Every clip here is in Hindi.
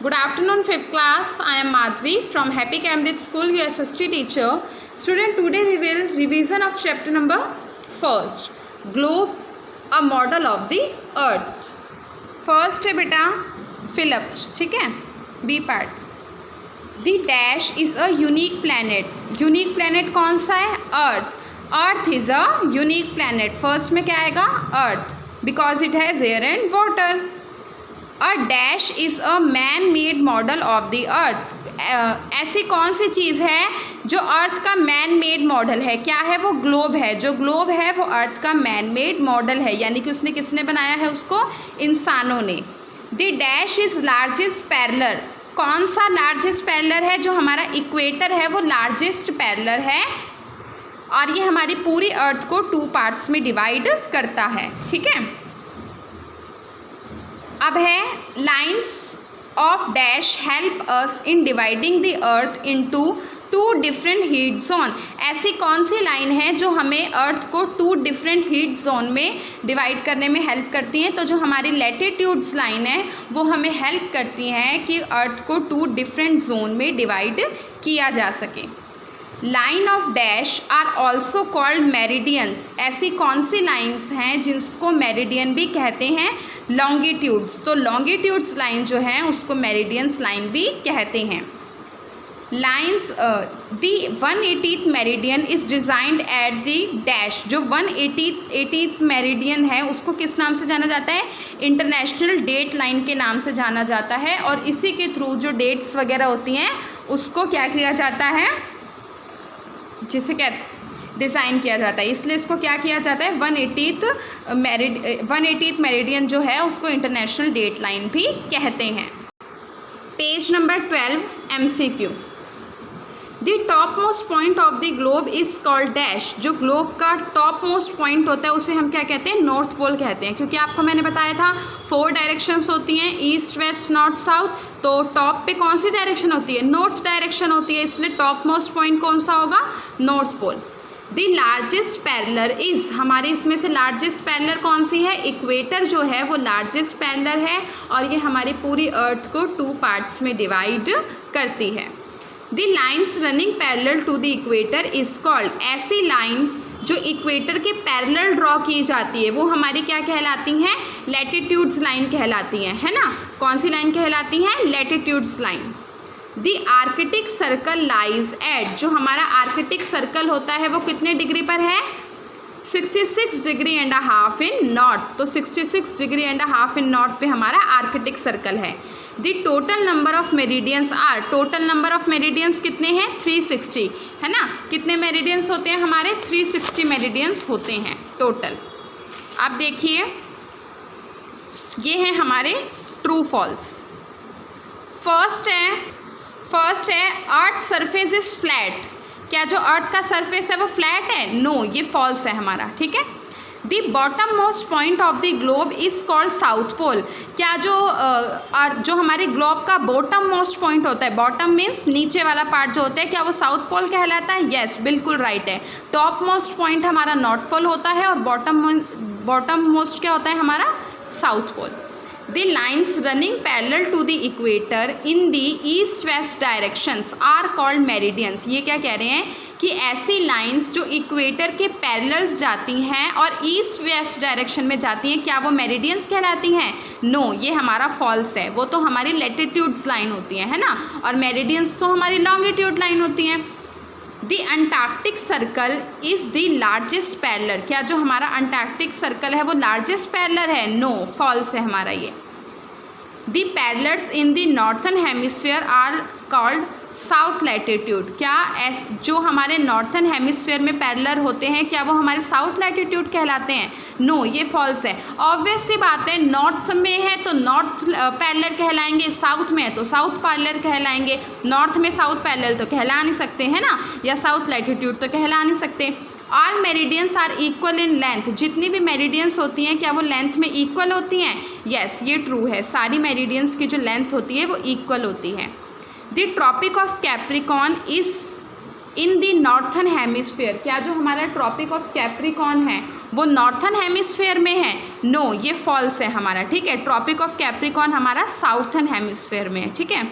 Good afternoon, 5th class. I am Madhvi from Happy Cambridge School, your SST teacher. Student, today we will revision of chapter number 1st, Globe, a model of the earth. First है बेटा Phillips, ठीक है, B part. The dash is a unique planet. Unique planet कौन सा है? Earth. Earth is a unique planet. First में क्या आएगा? Earth, because it has air and water. A dash is a man-made model of the earth. ऐसी कौन सी चीज़ है जो अर्थ का मैन मेड मॉडल है? क्या है वो? ग्लोब है. जो ग्लोब है वो अर्थ का मैन मेड मॉडल है, यानी कि उसने किसने बनाया है उसको? इंसानों ने. The dash is largest parallel. कौन सा लार्जेस्ट पैरेलल है? जो हमारा इक्वेटर है वो लार्जेस्ट पैरेलल है, और ये हमारी पूरी अर्थ को 2 पार्ट्स में डिवाइड करता है. ठीक है. अब है lines of dash help us in dividing the earth into 2 different heat zone. ऐसी कौन सी लाइन है जो हमें अर्थ को 2 डिफरेंट हीट जोन में डिवाइड करने में हेल्प करती हैं? तो जो हमारी लैटिट्यूड्स लाइन है वो हमें हेल्प करती हैं कि अर्थ को 2 डिफरेंट जोन में डिवाइड किया जा सके. Line of dash are also called meridians. ऐसी कौन सी लाइन्स हैं जिसको मेरिडियन भी कहते हैं? लॉन्गिट्यूड्स. तो लॉन्गिट्यूड्स लाइन जो है उसको मेरिडियंस लाइन भी कहते हैं. Lines the 180th meridian is designed at the dash. जो 180th मेरिडियन है उसको किस नाम से जाना जाता है? इंटरनेशनल डेट लाइन के नाम से जाना जाता है, और इसी के थ्रू जो डेट्स वगैरह होती हैं उसको क्या किया जाता है? जिसे क्या डिज़ाइन किया जाता है. इसलिए इसको क्या किया जाता है? 180th मेरिडियन जो है उसको इंटरनेशनल डेट लाइन भी कहते हैं. Page number 12 MCQ. The top most point of the globe is called dash. जो ग्लोब का टॉप मोस्ट पॉइंट होता है उसे हम क्या कहते हैं? नॉर्थ पोल कहते हैं, क्योंकि आपको मैंने बताया था 4 डायरेक्शंस होती हैं, ईस्ट वेस्ट नॉर्थ साउथ. तो टॉप पे कौन सी डायरेक्शन होती है? नॉर्थ डायरेक्शन होती है, इसलिए टॉप मोस्ट पॉइंट कौन सा होगा? North pole. The largest parallel is, हमारे इसमें से लार्जेस्ट पैरेलल कौन सी है? इक्वेटर जो है वो लार्जेस्ट पैरेलल है, और ये हमारी पूरी अर्थ को 2 पार्ट्स में डिवाइड करती है. The lines running parallel to the equator is called. ऐसी लाइन जो इक्वेटर के पैरेलल ड्रॉ की जाती है वो हमारी क्या कहलाती हैं? लैटिट्यूड्स लाइन कहलाती हैं, है ना. कौन सी लाइन कहलाती हैं? Latitudes line. The Arctic circle lies at. जो हमारा आर्कटिक सर्कल होता है वो कितने डिग्री पर है? 66 degree and half in north. तो 66 degree and half in north पे हमारा आर्कटिक सर्कल है. The total number of meridians are. Total number of meridians कितने हैं? 360, है ना. कितने मेरिडियंस होते हैं हमारे? 360 मेरिडियंस होते हैं टोटल. अब देखिए ये हैं हमारे ट्रू फॉल्स. फर्स्ट है अर्थ सरफेस इज फ्लैट. क्या जो अर्थ का सरफेस है वो फ्लैट है? नो, ये फॉल्स है हमारा. ठीक है. The bottom most point of the globe is called south pole. क्या जो हमारे ग्लोब का बॉटम मोस्ट पॉइंट होता है, बॉटम मीन्स नीचे वाला पार्ट जो होता है, क्या वो साउथ पोल कहलाता है? यस, बिल्कुल राइट है. टॉप मोस्ट पॉइंट हमारा नॉर्थ पोल होता है, और बॉटम मोस्ट क्या होता है हमारा? South pole. The lines running parallel to the equator in the east-west directions are called meridians. ये क्या कह रहे हैं कि ऐसी लाइंस जो इक्वेटर के पैरेलल्स जाती हैं और ईस्ट वेस्ट डायरेक्शन में जाती हैं, क्या वो मेरिडियंस कहलाती हैं? नो, ये हमारा फॉल्स है. वो तो हमारी लैटिट्यूड्स लाइन होती हैं, है ना, और मेरिडियंस तो हमारी लॉन्गिट्यूड लाइन होती हैं. The Antarctic circle is the largest parallel. क्या जो हमारा अंटार्कटिक सर्कल है वो लार्जेस्ट पैरेलल है? नो, फॉल्स है हमारा ये. The parallels in the northern hemisphere are called south latitude. क्या जो हमारे नॉर्थन हेमिस्फीयर में पैरेलल होते हैं क्या वो हमारे साउथ लैटिट्यूड कहलाते हैं? नो, ये फॉल्स है. ऑब्वियस सी बात है, नॉर्थ में है तो नॉर्थ पैरेलल कहलाएंगे, साउथ में है तो साउथ पैरेलल कहलाएंगे. नॉर्थ में साउथ पैरेलल तो कहला नहीं सकते, है ना, या साउथ लैटिट्यूड तो कहला नहीं सकते. All meridians are equal in length. जितनी भी मेरिडियंस होती हैं क्या वो लेंथ में इक्वल होती हैं? यस, ये ट्रू है. सारी मेरिडियंस की जो लेंथ होती है वो इक्वल होती है. The tropic of Capricorn is in the northern hemisphere, क्या जो हमारा ट्रॉपिक ऑफ कैप्रिकॉर्न है वो नॉर्थन हेमिस्फीयर में है? नो, ये फॉल्स है हमारा, ठीक है। ट्रॉपिक ऑफ कैप्रिकॉर्न हमारा साउथर्न हेमिस्फीयर में है, ठीक है।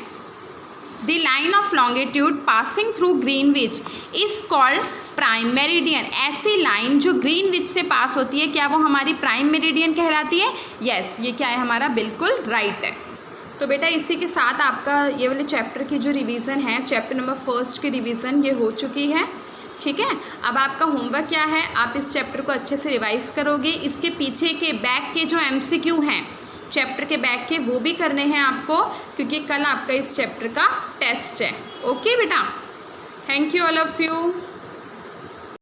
The line of longitude passing through Greenwich is called prime meridian. ऐसी लाइन जो ग्रीनविच से पास होती है, क्या वो हमारी प्राइम मेरिडियन कहलाती है? यस, ये क्या है हमारा, बिल्कुल राइट है। तो बेटा इसी के साथ आपका ये वाले चैप्टर की जो रिवीजन है, चैप्टर नंबर 1 की रिवीजन ये हो चुकी है, ठीक है। अब आपका होमवर्क क्या है, आप इस चैप्टर को अच्छे से रिवाइज करोगे। इसके पीछे के बैक के जो MCQ हैं चैप्टर के बैक के, वो भी करने हैं आपको, क्योंकि कल आपका इस चैप्टर का टेस्ट है। ओके बेटा, thank you all of you.